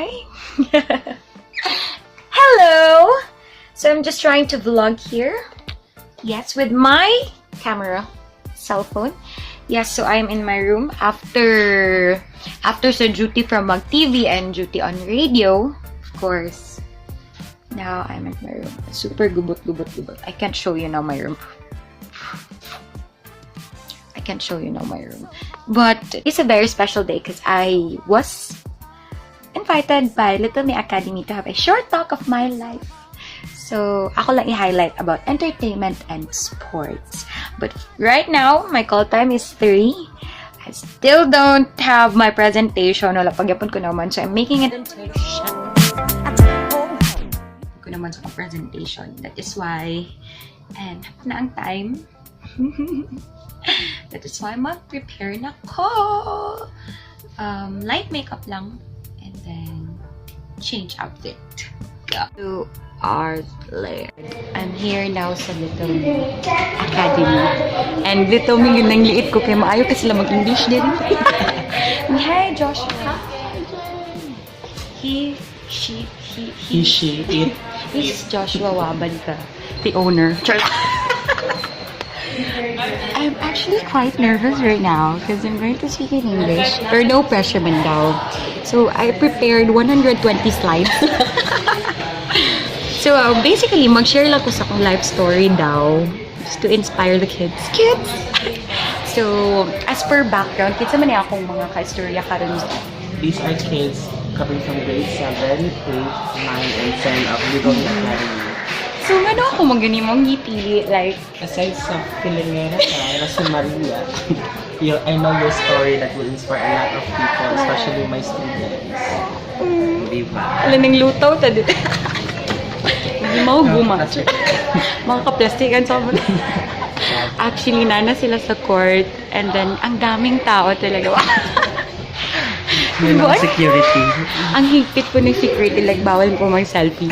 Hi! Hello! So I'm just trying to vlog here. Yes, with my camera, cell phone. Yes, so I'm in my room after sa duty from mag-TV and duty on radio. Of course. Now I'm in my room. Super gubot. I can't show you now my room. But it's a very special day because I was invited by Lilttle Me Academy to have a short talk of my life. So, ako lang i-highlight about entertainment and sports. But right now, my call time is 3. I still don't have my presentation. Wala pagyapon ko naman. So, I'm making it into ko naman sa presentation. That is why, and na ang time. That is why mag-prepare na ko. Light makeup lang. And then, change outfit. Yeah. 2 hours later. I'm here now sa Lilttle Me Academy. And Lilttle Me, yun ang liit ko kay maayo kasi sila mag-English din. Hi, Joshua. He, she, it. He's Joshua Waban ka. The owner. I'm actually quite nervous right now because I'm going to speak in English. Or no pressure man daw. So, I prepared 120 slides. So, basically, mag-share lang ko sa akong life story daw. Just to inspire the kids. So, as per background, kids naman niya akong mga ka-istorya karon. These are kids coming from grade 7, 8, 9, and 10 of Lilttle Me Academy. So, ano ako mag-ganimong ngiti? Like, aside sa Feelingera na si Maria, I know your story that will inspire a lot of people, especially my students. Diba? Alam ng lutaw ta dito. Hindi mo gumat. Mga ka-plastikan sa mga. Actually, nana sila sa court. And then, ang daming tao talaga. May mga security. Ang higpit po ng security. Like, bawal po mag-selfie.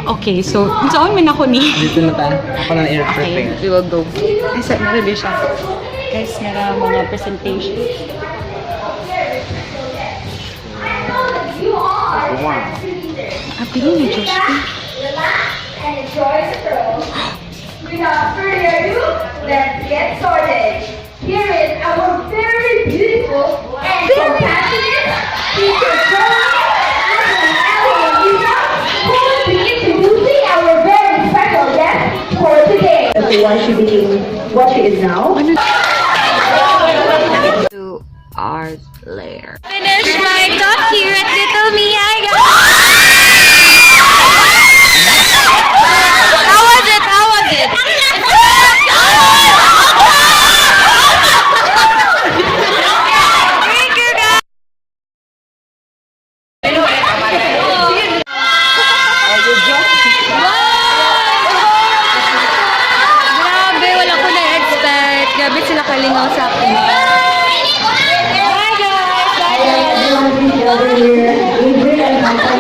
Okay, so, saan man ako ni? Dito na tayo. Ako na air-prepare. Okay, we will go. Ay, saan na rin siya? Guys, meron mga presentation. Wow. Pili ni Joshua. And enjoy the show. Without further ado, let's get started. Here is our very beautiful and compassionate teacher, who will be introducing our very special guest for today. Why she became what she is now. 2 hours later. Finish my talk here at Lilttle Me. Hi guys! How was it? Thank you guys! Grabe, wala ko na-expect. Grabe sila kalingaw sa akin.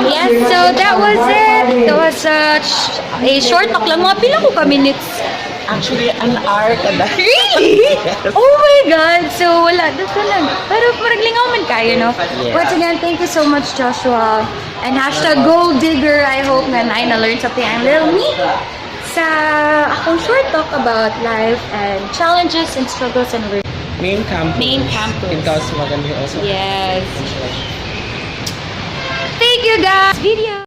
Yes, so that was it. That was a short talk lang. Mga pila ko ka minutes. Actually, an hour ka na. Really? Oh my God. So, wala. That's lang. Pero paraglingaw man kayo, no? Yeah. Once again, thank you so much, Joshua. And hashtag gold digger. I hope na na-learn something ang Lilttle Me sa akong short talk about life and challenges and struggles and work. Main campus. Because maganda also. Yes. Thank you guys. Video.